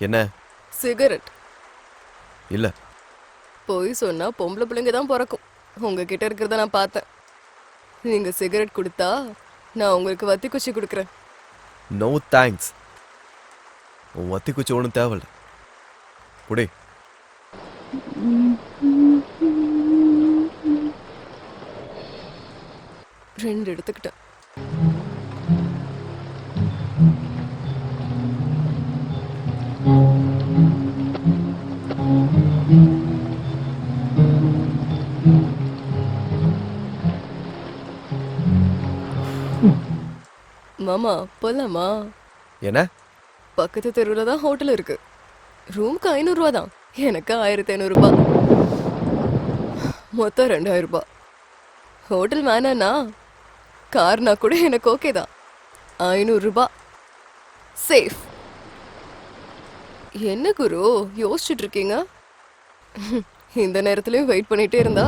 என்ன? சிகரெட். இல்ல. போய் சொன்னா பொம்பளை பிள்ளைங்க தான் பிறக்கும். உங்ககிட்ட இருக்கிறத நான் பார்த்தேன். நீங்க சிகரெட் கொடுத்தா நான் உங்களுக்கு வத்தி குச்சி கொடுக்குறேன். No thanks. உன் வத்தி குச்சி ஒன்றும் தேவையில்ல. குடி. ரெண்டு எடுத்துக்கிட்டேன். மாமா போலாமா? என்ன? பக்கத்து தெருவில் தான் ஹோட்டல் இருக்கு. ரூமுக்கு 500 ரூபா தான். எனக்கு 1500 ரூபாய். மொத்தம் 2000 ரூபாய். ஹோட்டல் வேணாண்ணா, கார்னா கூட எனக்கு ஓகே தான். 500 ரூபாய் சேஃப். என்ன குரு யோசிச்சுட்டு இருக்கீங்க? இந்த நேரத்துலயும் வெயிட் பண்ணிட்டே இருந்தா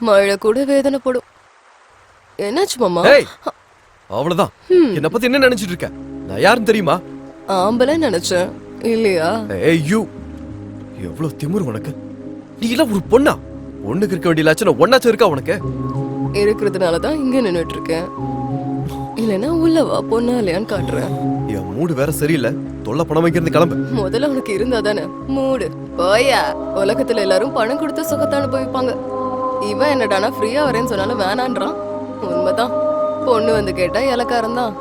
மழை கூட வேதனைப்படும். என்னாச்சு மாமா? அவ்வளவுதான். என்ன பத்தி என்ன நினைச்சிட்டு இருக்க? நான் யாருன்னு தெரியுமா? ஆம்பளை நினைச்சேன். இல்லையா? ஐயோ, எவ்வளவு திமிரு உனக்கு! நீ எல்லாம் ஒரு பொண்ணா? பொண்ணுக்கு இருக்க வேண்டிய லட்சணம் ஒன்னாச்சும் இருக்கா உனக்கு? இருக்கிறதுனாலதான் இங்க நின்னுட்டு இருக்கேன். இல்லைன்னா உள்ளவா பொண்ணா இல்லையான்னு காட்டுறேன். என் மூடு வேற சரியில்லை. தொல்லை பணம் வைக்கிறது கிளம்பு. முதல்ல உனக்கு இருந்தா தானே மூடு. போயா. உலகத்துல எல்லாரும் பணம் கொடுத்து சுகத்தை அனுபவிப்பாங்க. இவன் என்னடானா ஃப்ரீயா வரேன்னு சொன்னாலும் வேணான்றான். உண்மைதான். பொண்ணு வந்து கேட்டா இலக்காரம் தான்.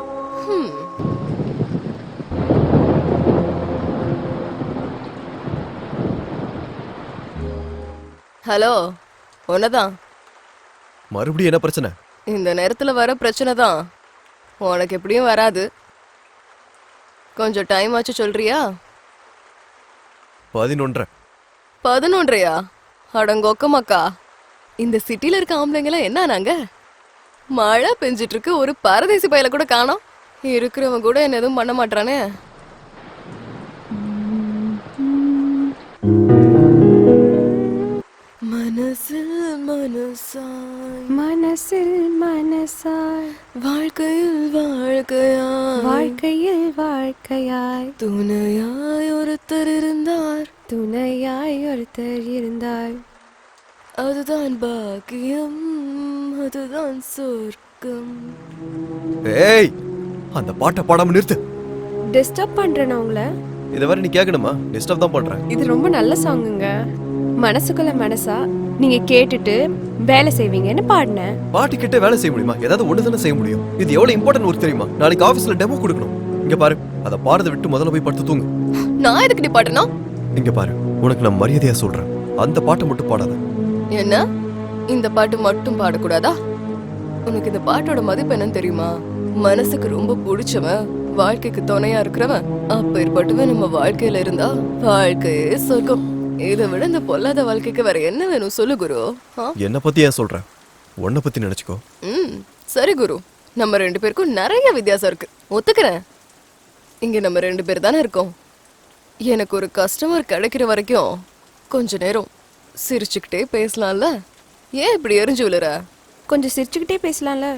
ஹலோ, உன்னதான். மறுபடியும் என்ன பிரச்சனை? இந்த நேரத்துல வர பிரச்சனை தான். உனக்கு எப்படியும் வராது. கொஞ்சம் டைம் ஆச்சு சொல்றியா? 11:30. 11:30யா? அடங்கொக்கமாக்கா. இந்த சிட்டில இருக்க ஆம்பளைங்கள என்ன நாங்க? மழை பெஞ்சிட்டு இருக்கு, ஒரு பரதேசி பயல கூட காணோம். இருக்கிறவன் கூட என்ன எதுவும் பண்ண மாட்டானே. மனசில் மனசாய், மனசில் மனசாய், வாழ்க்கையில் வாழ்க்கையாய், வாழ்க்கையில் வாழ்க்கையாய், துணையாய் ஒருத்தர் இருந்தார், துணையாய் ஒருத்தர் இருந்தார். அதுதான் பாக்கியம், அதுதான் சொர்க்கம். ஏய், அந்த பாட்டை பாடாம நிறுத்து. டிஸ்டர்ப் பண்றேன் உங்களை. இதை வரை நீ கேட்கணுமா? டிஸ்டர்ப் தான் பண்றேன். இது ரொம்ப நல்ல சாங்குங்க. மனசுக்குள்ள மனசா நீங்க கேட்டுட்டு வேலை செய்வீங்கன்னு பாடினேன். பாட்டு கிட்ட வேலை செய்ய முடியுமா? ஏதாவது ஒண்ணு தானே செய்ய முடியும். இது எவ்வளவு இம்பார்ட்டன்ட் ஒர்க் தெரியுமா? நாளைக்கு ஆபீஸ்ல டெமோ கொடுக்கணும். இங்க பாரு, அத பாடுறத விட்டு முதல்ல போய் படுத்து தூங்கு. நான் எதுக்கு நீ பாடணும்? இங்க பாரு, உனக்கு நான் மரியாதையா சொல்றேன், அந்த பாட்டை மட்டும் பாடாத. என்ன? இந்த பாட்டு மட்டும் பாடக்கூடாதா? உனக்கு இந்த பாட்டோட மதிப்பு என்னன்னு தெரியுமா? மனசுக்கு ரொம்ப பிடிச்சவன், வாழ்க்கைக்கு துணையா இருக்கிறவன், அப்பேற்பட்டவன் நம்ம வாழ்க்கையில இருந்தா வாழ்க்கையே சொர்க்கம். இதை விட இந்த பொல்லாத வாழ்க்கைக்கு வேற என்ன வேணும் சொல்லு குரு. என்ன பத்தி ஏன் சொல்ற? உன்னை பத்தி நினைச்சுக்கோ. சரி குரு, நம்ம 2 பேருக்கும் நிறைய வித்தியாசம் இருக்கு, ஒத்துக்கிறேன். இங்க நம்ம 2 பேர் தானே இருக்கோம். எனக்கு ஒரு கஸ்டமர் கிடைக்கிற வரைக்கும் கொஞ்ச நேரம் சிரிச்சுக்கிட்டே பேசலாம்ல. ஏன் இப்படி எரிஞ்சு விழுற? கொஞ்சம் சிரிச்சுக்கிட்டே பேசலாம்ல.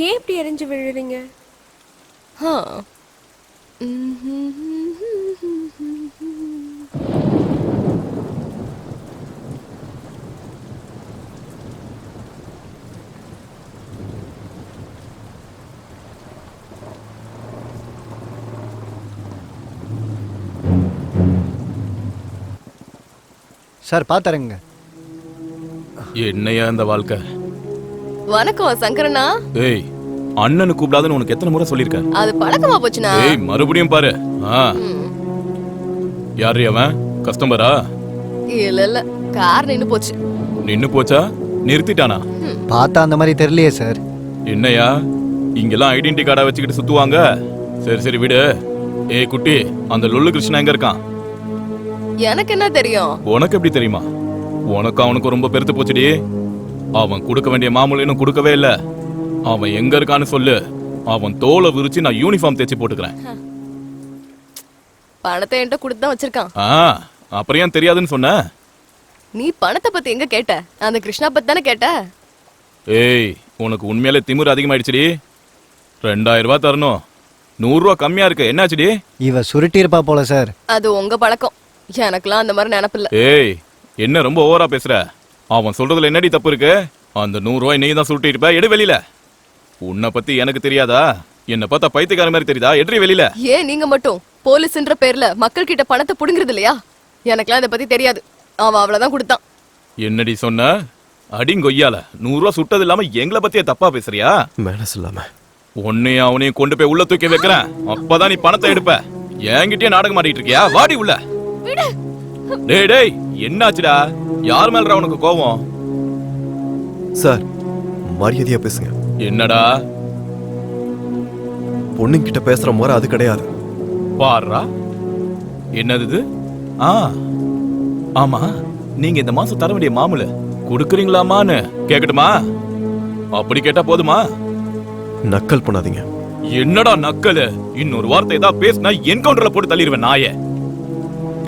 ஏன் இப்படி எரிஞ்சு விழுறீங்க? சார் பாத்தறங்க. என்னையா இந்த வாழ்க்கை? வணக்கம் சங்கரண்ணா. ஏய், அண்ணனு கூப்பிடாதுன்னு உனக்கு எத்தனை முறை சொல்லிருக்கேன்? அது பழக்கமா போச்சுனா? ஏய், மறுபடியும் பாரு. யாரு அவன்? கஸ்டமரா? இல்ல இல்ல, கார் நின்னு போச்சு. நின்னு போச்சா? நிறுத்திட்டானா? பார்த்தா அந்த மாதிரி தெரியலையே சார். என்னையா இங்கெல்லாம் ஐடென்டி கார்டா வச்சுக்கிட்டு சுத்துவாங்க? சரி சரி விடு. ஏய் குட்டி, அந்த லொல்லு கிருஷ்ணா எங்க இருக்கான்? எனக்கு என்ன தெரியும்? உனக்கு எப்படி தெரியுமா? உனக்கு அவனுக்கு ரொம்ப பெருத்து போச்சுடி. அவன் கொடுக்க வேண்டிய மாமூல் இன்னும் கொடுக்கவே இல்ல. அவன் எங்க இருக்கான்னு சொல்லு. அவன் தோலை விரிச்சு நான் யூனிஃபார்ம் தேச்சு போட்டுக்கிறேன். பணத்தை என்கிட்ட கொடுத்து தான் வச்சிருக்கான். அப்புறம் ஏன் தெரியாதுன்னு சொன்ன? நீ பணத்தை பத்தி எங்க கேட்ட? அந்த கிருஷ்ணா பத்தி தானே கேட்ட. ஏய், உனக்கு உண்மையிலே திமிரு அதிகமாயிடுச்சுடி. 2000 ரூபாய் தரணும். 100 ரூபா கம்மியா இருக்கு, என்னாச்சுடி? இவ சுருட்டியிருப்பா போல சார். அது உங்க பழக்கம், எனக்கெல்லாம் அந்த மாதிரி நினப்பில்ல. ஏய், என்ன ரொம்ப ஓவரா பேசுற? அவன் சொல்றதுல என்னடி தப்பு இருக்கு? அந்த 100 ரூபாய் நீ தான் சுருட்டி இருப்ப, எடு வெளியில. உன்னை பத்தி எனக்கு தெரியாதா? என்ன பார்த்தா பைத்தியக்கார மாதிரி தெரியுதா? எட்ரி வெளியில. ஏன் நீங்க மட்டும் போலீஸ்ன்ற பேர்ல மக்கள் கிட்ட பணத்தை புடுங்குறது இல்லையா? எனக்கெல்லாம் இதை பத்தி தெரியாது. அவன் அவ்வளவுதான் கொடுத்தான். என்னடி சொன்ன? அடிங்கொய்யால 100 ரூபா சுட்டது இல்லாம எங்களை பத்தியே தப்பா பேசுறியா? மேனஸ் இல்லாம உன்னையும் அவனையும் கொண்டு போய் உள்ள தூக்கி வைக்கிறேன், அப்பதான் நீ பணத்தை எடுப்ப. என்கிட்டயே நாடகம் ஆடிட்டு இருக்கியா? வாடி உள்ள. டேய் டேய், என்னாச்சுடா? யார் மேலடா உனக்கு கோவம்? சார், மரியாதையா பேசுங்க. என்னடா? பொண்ணுங்கிட்ட பேசுற முறை அது கிடையாது. பாருடா, என்னது இது? ஆமா, நீங்க இந்த மாசம் தர வேண்டிய மாமூல குடுக்குறீங்களாமான்னு கேக்கட்டுமா? அப்படி கேட்டா போதுமா? நக்கல் பண்ணாதீங்க. என்னடா நக்கல்? இன்னொரு வார்த்தை ஏதாவது பேசினா என்கவுண்டர்ல போட்டு தள்ளிடுவேன் நாயே.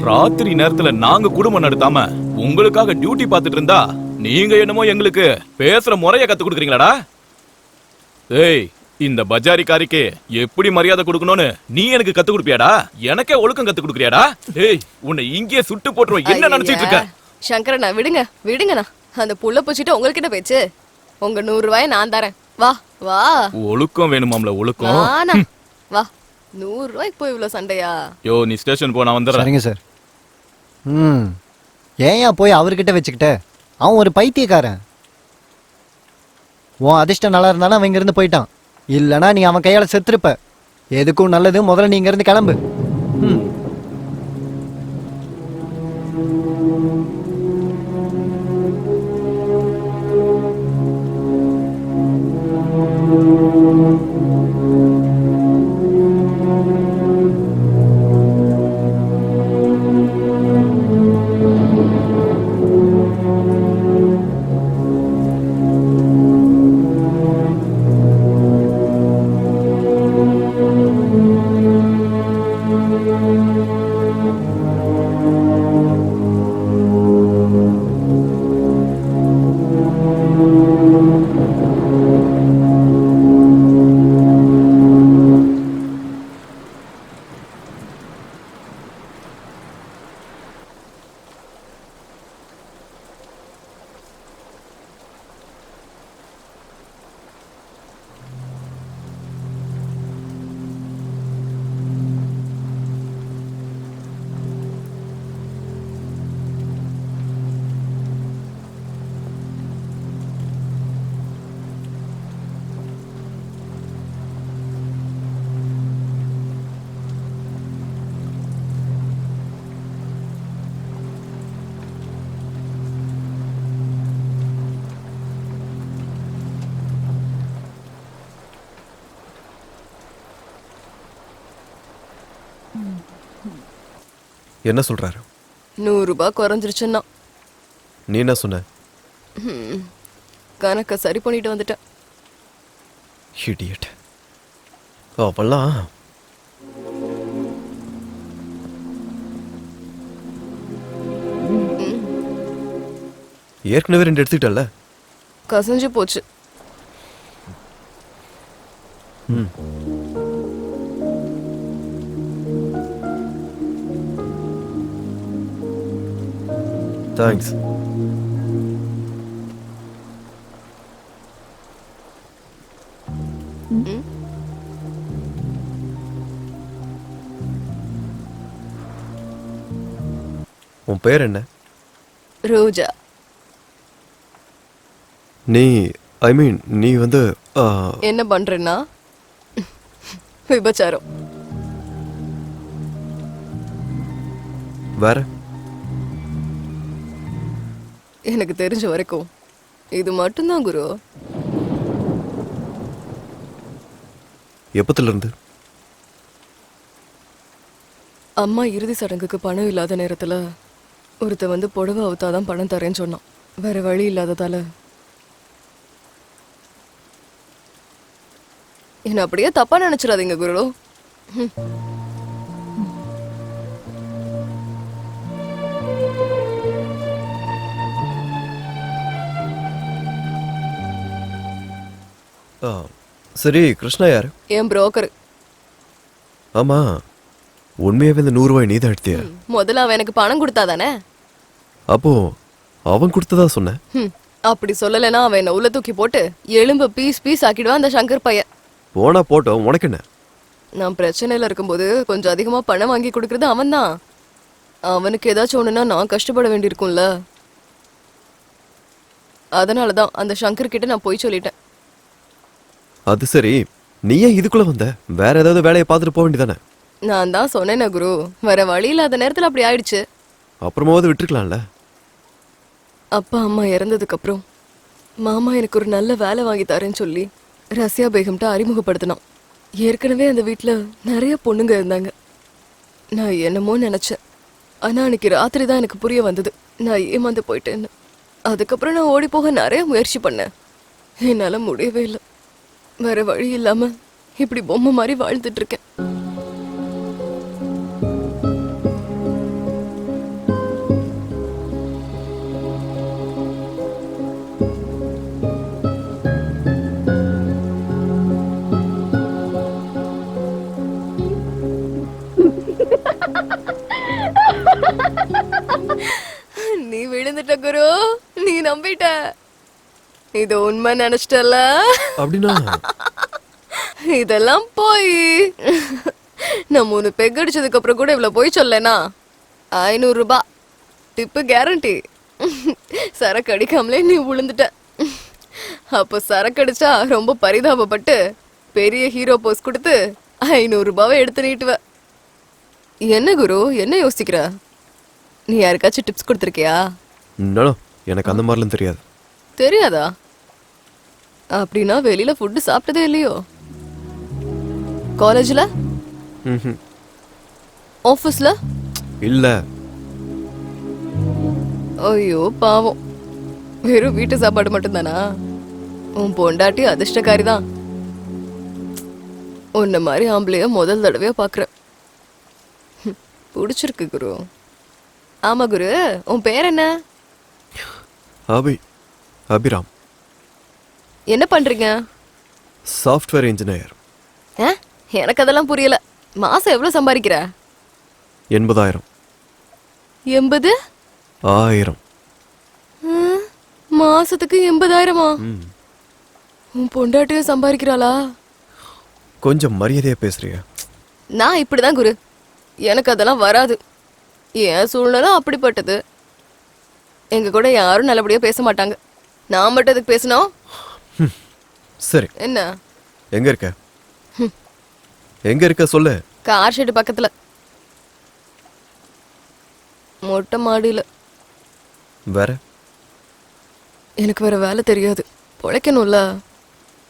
ராத்திரி நேரத்துல நாங்க குடும்பம் நடத்தாம உங்களுக்காக டியூட்டி பார்த்துட்டு இருந்தா நீங்க என்னமோ எங்களுக்கு பேசுற முறைய கத்து கொடுக்குறீங்களாடா? ஏய், இந்த பஜாரிக்காரிக்கு எப்படி மரியாதை கொடுக்கணும்னு நீ எனக்கு கத்து கொடுப்பியாடா? எனக்கே ஒழுக்கம் கத்து கொடுக்குறியாடா? ஏய், உன்னை இங்கேயே சுட்டு போட்டுருவோம். என்ன நினைச்சிட்டு இருக்க? சங்கரண்ணா, விடுங்கண்ணா. அந்த புள்ள பூச்சிட்டு உங்களுக்கு என்ன பேச்சு? உங்க 100 ரூபாயை நான் தரேன். வா வா. ஒழுக்கம் வேணுமாம்ல, ஒழுக்கம். வா. 100 ரூபாய்க்கு போய் இவ்வளவு சண்டையா? யோ, நீ ஸ்டேஷன் போ, நான் வந்துடுறேன். சரிங்க சார். ஏன்யா போய் அவர்கிட்ட வச்சுக்கிட்ட? அவன் ஒரு பைத்தியக்காரன். உன் அதிர்ஷ்டம் நல்லா இருந்தாலும் அவன் இங்கிருந்து போயிட்டான். இல்லைனா நீ அவன் கையால் செத்துருப்ப. எதுக்கும் நல்லது, முதல்ல நீ இங்கிருந்து கிளம்பு. என்ன சொல்றாரு? 100 ரூபாய் குறைஞ்சிருச்சுன்னா. நீ என்ன சொன்ன? கணக்க சரி பண்ணிட்டு வந்துட்டேன். இடியட். அவெல்லாம் ஏற்கனவே 2 எடுத்துக்கிட்டல. கசஞ்சு போச்சு. தேங்க்ஸ். உன் பேர் என்ன? ரோஜா. நீ நீ வந்து என்ன பண்றேன்னா விபச்சாரம். வேற? எனக்கு தெரிஞ்ச வரைக்கும் இது மட்டும்தான் குரு. எப்பத்துல இருந்து? அம்மா இறுதி சடங்குக்கு பணம் இல்லாத நேரத்துல ஒருத்த வந்து புடவை அவுத்தாதான் பணம் தரேன்னு சொன்னான். வேற வழி இல்லாததால என்ன அப்படியே தப்பா நினைச்சிடாதீங்க குரு. சரி, கிருஷ்ணா யாரு? என் புரோக்கர். ஆமா, உண்மையாவே இந்த 100 ரூபாய் நீ தான் எடுத்தியா? முதல்ல அவன் எனக்கு பணம் கொடுத்தாதானே? அப்போ அவன் கொடுத்ததா சொன்ன. அப்படி சொல்லலைன்னா அவன் என்ன உள்ள தூக்கி போட்டு எலும்பு பீஸ் பீஸ் ஆக்கிடுவான் அந்த சங்கர் பையன். போனா போட்டோம், உனக்கு என்ன? நான் பிரச்சனையில இருக்கும்போது கொஞ்சம் அதிகமா பணம் வாங்கி கொடுக்கறது அவன்தான். அவனுக்கு ஏதாச்சும் ஒண்ணுன்னா நான் கஷ்டப்பட வேண்டியிருக்கும்ல. அதனாலதான் அந்த சங்கர் கிட்ட நான் போய் சொல்லிட்டேன். அது சரி, நீ ஏன் இதுக்குள்ள வந்த? வேற ஏதாவது வேலையை பார்த்துட்டு போக வேண்டியதானே? நான் தான் சொன்னேனே குரு, வேற வழி இல்லாத நேரத்துல அப்படி ஆயிடுச்சு. அப்புறமாவது விட்டுருக்கலாம்ல. அப்பா அம்மா இறந்ததுக்கு அப்புறம் மாமா எனக்கு ஒரு நல்ல வேலை வாங்கி தரேன்னு சொல்லி ரஷ்யா பேகம்ட்ட அறிமுகப்படுத்தினான். ஏற்கனவே அந்த வீட்டுல நிறைய பொண்ணுங்க இருந்தாங்க. நான் என்னமோ நினைச்சேன். ஆனா அன்னைக்கு ராத்திரி தான் எனக்கு புரிய வந்தது நான் ஏமாந்து போயிட்டேன்னு. அதுக்கப்புறம் நான் ஓடி போக நிறைய முயற்சி பண்ணேன். என்னால முடியவே இல்லை. வேற வழி இல்லாம இப்படி பொம்மை மாதிரி வாழ்ந்துட்டு இருக்கேன். நீ விழுந்துட்ட குரு, நீ நம்பிட்ட. இது உண்மை நினைச்சிட்டல. அப்படின்னா இதெல்லாம் போய் நான் 3 பெக் அடிச்சதுக்கு அப்புறம் கூட இவ்வளவு போய் சொல்லனா 500 ரூபாய் டிப்பு கேரண்டி. சரக்கு அடிக்காமலே நீ விழுந்துட்ட. அப்போ சரக்கு அடிச்சா ரொம்ப பரிதாபப்பட்டு பெரிய ஹீரோ போஸ் கொடுத்து 500 ரூபாவை எடுத்து நீட்டுவ. என்ன குரு, என்ன யோசிக்கிற? நீ யாருக்காச்சும் டிப்ஸ் கொடுத்துருக்கியா? எனக்கு அந்த மாதிரிலாம் தெரியாது. தெரியாதா? அப்படின்னா வெளியில ஃபுட்டு சாப்பிட்டதே இல்லையோ? காலேஜ்ல, ஆபீஸ்ல இல்ல. ஐயோ பாவம், வெறும் வீட்டு சாப்பாடு மட்டும்தானா? உன் பொண்டாட்டி அதிர்ஷ்டக்காரி தான். உன்ன மாதிரி ஆம்பளைய முதல் தடவையா பாக்குற. பிடிச்சிருக்கு குரு. ஆமா குரு, உன் பேர் என்ன? அபிராம். என்ன பண்றீங்க? Software engineer. எனக்கு அதெல்லாம் புரியல. மாசம் எவ்வளவு சம்பாதிக்கிற? 80,000. 80? 1000. மாசத்துக்கு 80,000-ஆ? உன் பொண்டாட்டியும் சம்பாதிக்கிறாளா? கொஞ்சம் மரியாதையா பேசுறியா? நான் இப்படிதான் குரு, எனக்கு அதெல்லாம் வராது. என் சூழ்நிலை அப்படிப்பட்டது. எங்க கூட யாரும் நல்லபடியா பேச மாட்டாங்க. நான் மட்டும் அதுக்கு பேசணும். சரி, என்ன? எங்க இருக்க? எங்க இருக்க சொல்லு. கார் ஷெட் பக்கத்துல, மொட்டை மாடியில. வேற? எனக்கு வேற வேலை தெரியாது, பொழைக்கணும்ல.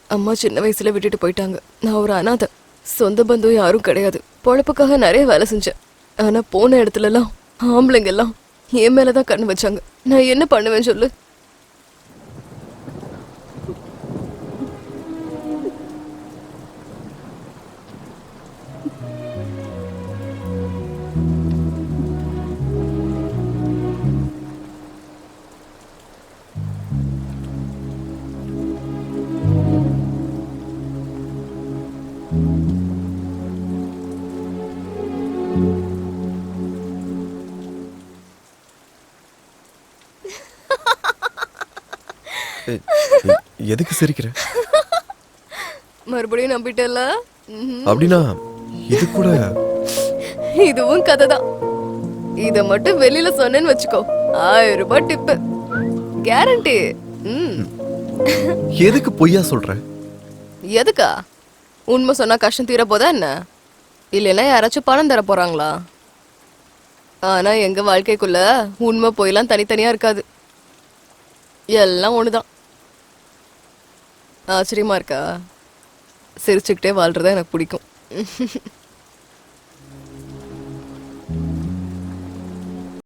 அம்மா சின்ன வயசுல விட்டுட்டு போயிட்டாங்க. நான் ஒரு அனாதை, சொந்த பந்தம் யாரும் கிடையாது. பொழப்புக்காக நிறைய வேலை செஞ்சேன். ஆனா போன இடத்துல எல்லாம் ஆம்பளைங்க எல்லாம் என் மேலதான் கண்ணு வச்சாங்க. நான் என்ன பண்ணுவேன் சொல்லு? எதுக்கு சிரிக்கிற? மறுபடியும் நம்பிட்டல. அப்படின்னா இது கூட இதுவும் கதை தான். இத மட்டும் வெளியில சொன்னேன்னு வச்சுக்கோ, 1000 ரூபாய் டிப்பு கேரண்டி. எதுக்கு பொய்யா சொல்ற? எதுக்கா? உண்மை சொன்னா கஷ்டம் தீர போதா என்ன? இல்லைன்னா யாராச்சும் பணம் தர போறாங்களா? ஆனா எங்க வாழ்க்கைக்குள்ள உண்மை பொய்லாம் தனித்தனியா இருக்காது, எல்லாம் ஒண்ணுதான். ஆச்சரியமா இருக்கா? சிரிச்சுக்கிட்டே வாழ்றதா எனக்கு பிடிக்கும்.